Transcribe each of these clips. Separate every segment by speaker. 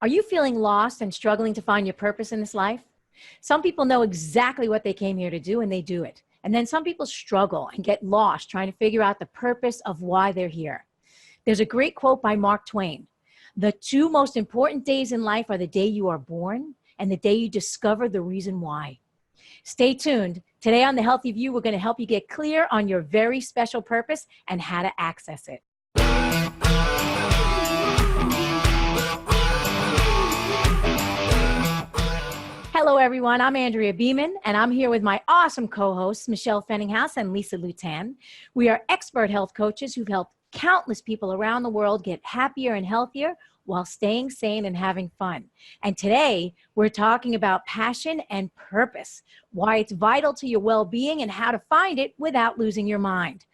Speaker 1: Are you feeling lost and struggling to find your purpose in this life? Some people know exactly what they came here to do and they do it. And then some people struggle and get lost trying to figure out the purpose of why they're here. There's a great quote by Mark Twain. The two most important days in life are the day you are born and the day you discover the reason why. Stay tuned. Today on The Healthy View, we're going to help you get clear on your very special purpose and how to access it. Hello, everyone. I'm Andrea Beeman, and I'm here with my awesome co-hosts, Michelle Fenninghaus and Lisa Lutan. We are expert health coaches who've helped countless people around the world get happier and healthier while staying sane and having fun. And today, we're talking about passion and purpose, why it's vital to your well-being and how to find it without losing your mind.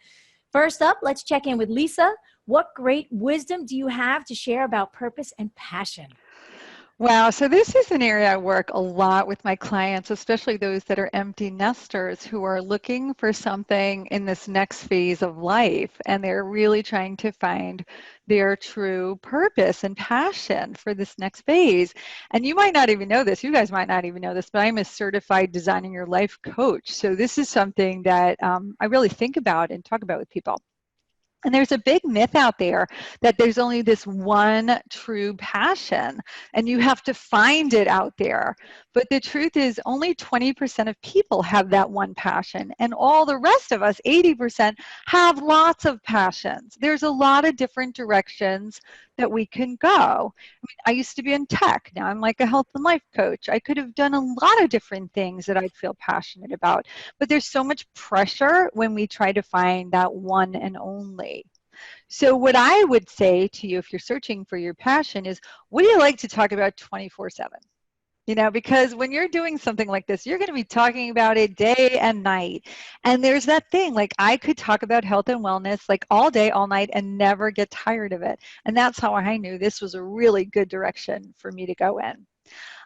Speaker 1: First up, let's check in with Lisa. What great wisdom do you have to share about purpose and passion?
Speaker 2: Wow, so this is an area I work a lot with my clients, especially those that are empty nesters who are looking for something in this next phase of life, and they're really trying to find their true purpose and passion for this next phase. And you might not even know this, you guys might not even know this, but I'm a certified Designing Your Life coach. So this is something that I really think about and talk about with people. And there's a big myth out there that there's only this one true passion and you have to find it out there. But the truth is only 20% of people have that one passion, and all the rest of us, 80%, have lots of passions. There's a lot of different directions that we can go. I mean, I used to be in tech. Now I'm like a health and life coach. I could have done a lot of different things that I'd feel passionate about, but there's so much pressure when we try to find that one and only. So what I would say to you if you're searching for your passion is, what do you like to talk about 24/7? You know, because when you're doing something like this, you're going to be talking about it day and night. And there's that thing, like I could talk about health and wellness like all day, all night, and never get tired of it. And that's how I knew this was a really good direction for me to go in.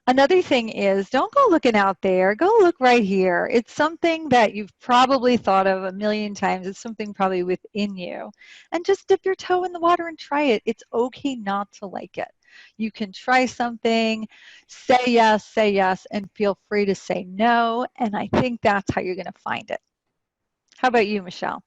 Speaker 2: Another thing is, don't go looking out there, go look right here. It's something that you've probably thought of a million times. It's something probably within you. And just dip your toe in the water and try it. It's okay not to like it. You can try something, say yes, and feel free to say no. And I think that's how you're going to find it. How about you, Michelle?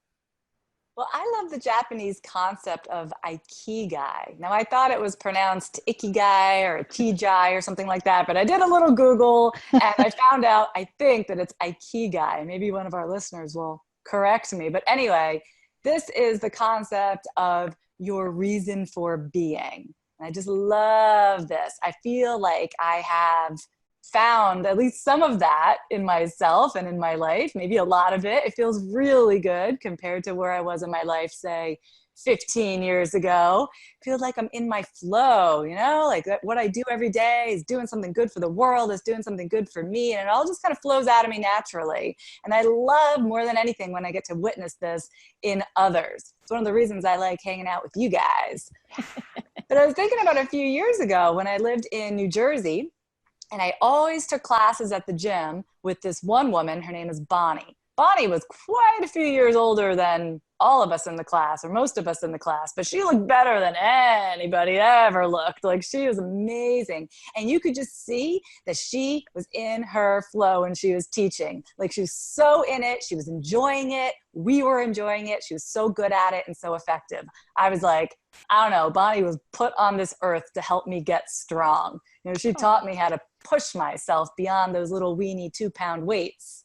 Speaker 3: Well, I love the Japanese concept of ikigai. Now, I thought it was pronounced ikigai or ikijai or something like that, but I did a little Google and I found out, I think that it's ikigai. Maybe one of our listeners will correct me. But anyway, this is the concept of your reason for being. And I just love this. I feel like I have found at least some of that in myself and in my life, maybe a lot of it. It feels really good compared to where I was in my life, say 15 years ago. I feel like I'm in my flow, you know, like what I do every day is doing something good for the world, is doing something good for me. And it all just kind of flows out of me naturally. And I love more than anything when I get to witness this in others. It's one of the reasons I like hanging out with you guys. But I was thinking about a few years ago when I lived in New Jersey. And I always took classes at the gym with this one woman. Her name is Bonnie. Bonnie was quite a few years older than all of us in the class, or most of us in the class, but she looked better than anybody ever looked. Like, she was amazing. And you could just see that she was in her flow when she was teaching. Like, she was so in it. She was enjoying it. We were enjoying it. She was so good at it and so effective. I was like, I don't know, Bonnie was put on this earth to help me get strong. You know, she taught me how to push myself beyond those little weenie 2-pound weights.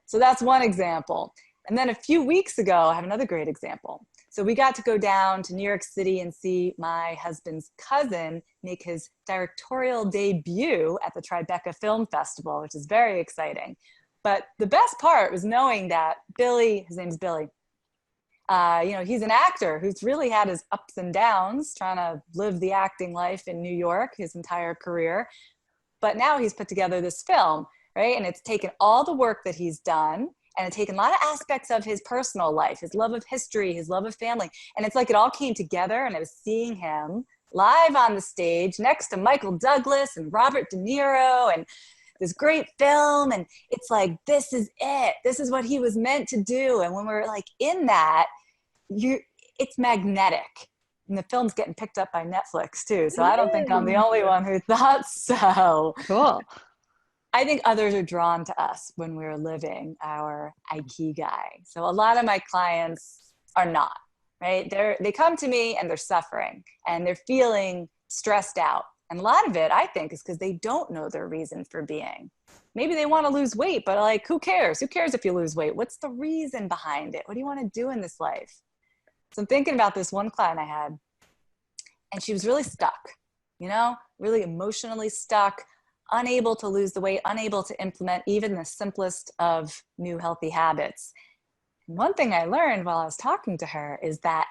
Speaker 3: So that's one example. And then a few weeks ago, I have another great example. So we got to go down to New York City and see my husband's cousin make his directorial debut at the Tribeca Film Festival, which is very exciting. But the best part was knowing that Billy, his name's Billy, you know, he's an actor who's really had his ups and downs trying to live the acting life in New York his entire career. But now he's put together this film, right? And it's taken all the work that he's done, and it's taken a lot of aspects of his personal life, his love of history, his love of family. And it's like it all came together, and I was seeing him live on the stage next to Michael Douglas and Robert De Niro, and this great film. And it's like, this is it. This is what he was meant to do. And when we're like in that, it's magnetic. And the film's getting picked up by Netflix too. So I don't think I'm the only one who thought so.
Speaker 2: Cool.
Speaker 3: I think others are drawn to us when we're living our ikigai. So a lot of my clients are not, right? They come to me and they're suffering and they're feeling stressed out. And a lot of it, I think, is because they don't know their reason for being. Maybe they want to lose weight, but like, who cares? Who cares if you lose weight? What's the reason behind it? What do you want to do in this life? So I'm thinking about this one client I had, and she was really stuck, really emotionally stuck, unable to lose the weight, unable to implement even the simplest of new healthy habits. And one thing I learned while I was talking to her is that,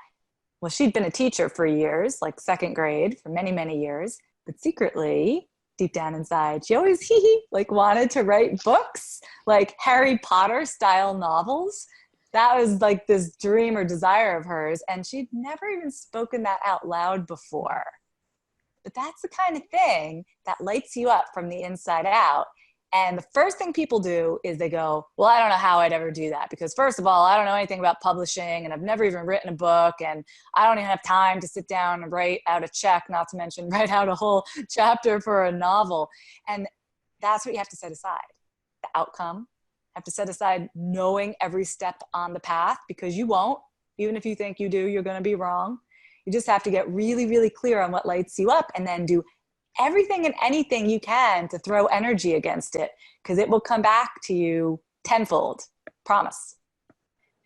Speaker 3: well, she'd been a teacher for years, like second grade for many, many years, but secretly, deep down inside, she always like wanted to write books, like Harry Potter style novels. That was like this dream or desire of hers. And she'd never even spoken that out loud before. But that's the kind of thing that lights you up from the inside out. And the first thing people do is they go, well, I don't know how I'd ever do that. Because first of all, I don't know anything about publishing and I've never even written a book and I don't even have time to sit down and write out a check, not to mention write out a whole chapter for a novel. And that's what you have to set aside, the outcome. Have to set aside knowing every step on the path, because you won't. Even if you think you do, you're going to be wrong. You just have to get really, really clear on what lights you up and then do everything and anything you can to throw energy against it, because it will come back to you tenfold. Promise.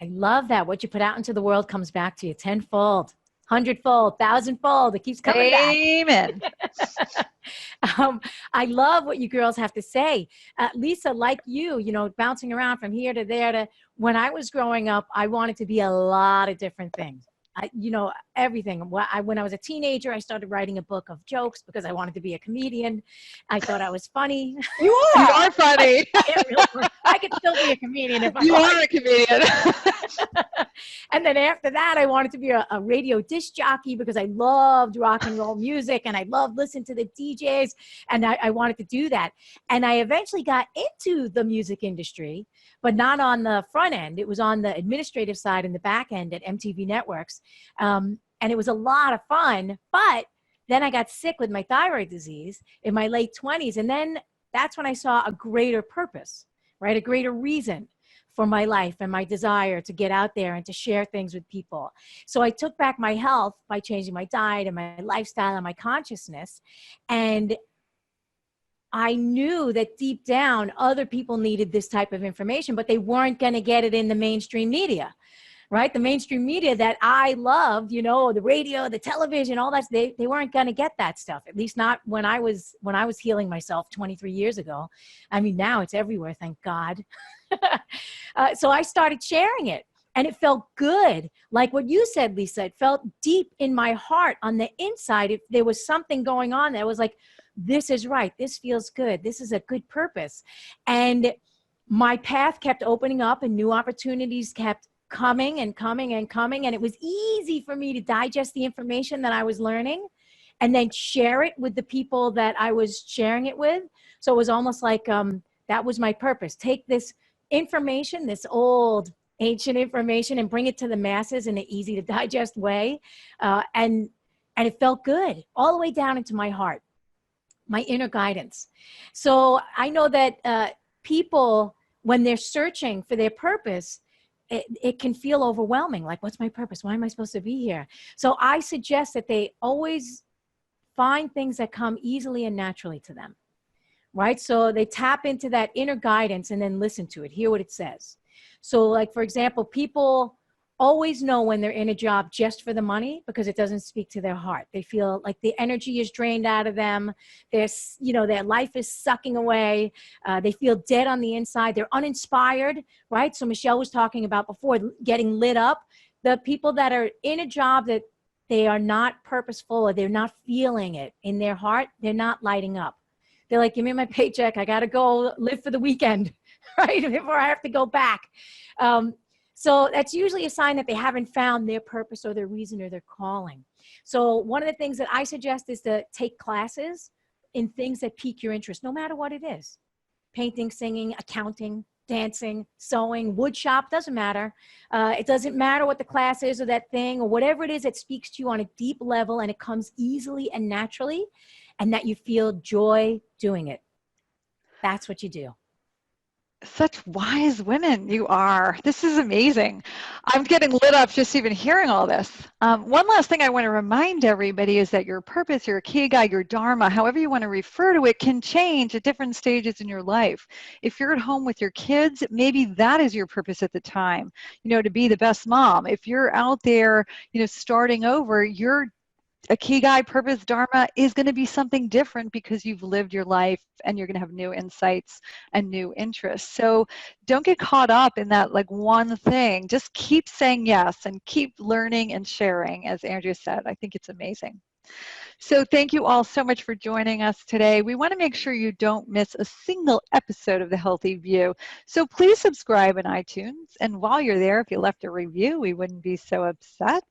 Speaker 1: I love that. What you put out into the world comes back to you tenfold, hundredfold, thousandfold. It keeps coming back.
Speaker 2: Amen.
Speaker 1: I love what you girls have to say. Lisa, like you, bouncing around from here to there to when I was growing up, I wanted to be a lot of different things. Everything. When I was a teenager, I started writing a book of jokes because I wanted to be a comedian. I thought I was funny.
Speaker 2: You are funny.
Speaker 1: I could still be a comedian if I
Speaker 2: You
Speaker 1: wanted.
Speaker 2: are a comedian.
Speaker 1: And then after that, I wanted to be a radio disc jockey because I loved rock and roll music and I loved listening to the DJs, and I wanted to do that. And I eventually got into the music industry, but not on the front end. It was on the administrative side and the back end at MTV Networks. And it was a lot of fun, but then I got sick with my thyroid disease in my late 20s. And then that's when I saw a greater purpose, right? A greater reason for my life and my desire to get out there and to share things with people. So I took back my health by changing my diet and my lifestyle and my consciousness. And I knew that deep down, other people needed this type of information, but they weren't going to get it in the mainstream media. Right? The mainstream media that I loved, the radio, the television, all that, they weren't going to get that stuff. At least not when I was healing myself 23 years ago. I mean, now it's everywhere, thank God. So I started sharing it and it felt good. Like what you said, Lisa, it felt deep in my heart on the inside. If there was something going on that was like, this is right. This feels good. This is a good purpose. And my path kept opening up and new opportunities kept coming and coming and coming. And it was easy for me to digest the information that I was learning and then share it with the people that I was sharing it with. So it was almost like that was my purpose. Take this information, this old ancient information, and bring it to the masses in an easy to digest way. And it felt good all the way down into my heart, my inner guidance. So I know that people, when they're searching for their purpose, it can feel overwhelming. Like, what's my purpose? Why am I supposed to be here? So I suggest that they always find things that come easily and naturally to them, right? So they tap into that inner guidance and then listen to it, hear what it says. So like, for example, people always know when they're in a job just for the money because it doesn't speak to their heart. They feel like the energy is drained out of them. Their life is sucking away. They feel dead on the inside. They're uninspired, right? So Michelle was talking about before, getting lit up. The people that are in a job that they are not purposeful or they're not feeling it in their heart, they're not lighting up. They're like, give me my paycheck. I got to go live for the weekend, right? Before I have to go back. So that's usually a sign that they haven't found their purpose or their reason or their calling. So one of the things that I suggest is to take classes in things that pique your interest, no matter what it is. Painting, singing, accounting, dancing, sewing, wood shop, doesn't matter. It doesn't matter what the class is or that thing or whatever it is that speaks to you on a deep level and it comes easily and naturally and that you feel joy doing it. That's what you do.
Speaker 2: Such wise women you are. This is amazing. I'm getting lit up just even hearing all this. One last thing I want to remind everybody is that your purpose, your ikigai, your dharma, however you want to refer to it, can change at different stages in your life. If you're at home with your kids, maybe that is your purpose at the time, to be the best mom. If you're out there, starting over, your Ikigai, purpose, dharma is going to be something different because you've lived your life and you're going to have new insights and new interests. So don't get caught up in that like one thing. Just keep saying yes and keep learning and sharing, as Andrea said. I think it's amazing. So thank you all so much for joining us today. We want to make sure you don't miss a single episode of The Healthy View. So please subscribe in iTunes. And while you're there, if you left a review, we wouldn't be so upset.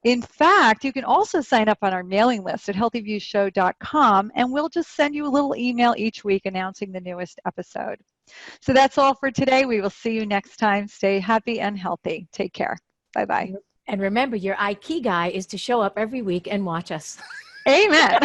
Speaker 2: In fact, you can also sign up on our mailing list at healthyviewshow.com, and we'll just send you a little email each week announcing the newest episode. So that's all for today. We will see you next time. Stay happy and healthy. Take care. Bye-bye.
Speaker 1: And remember, your ikigai is to show up every week and watch us.
Speaker 2: Amen.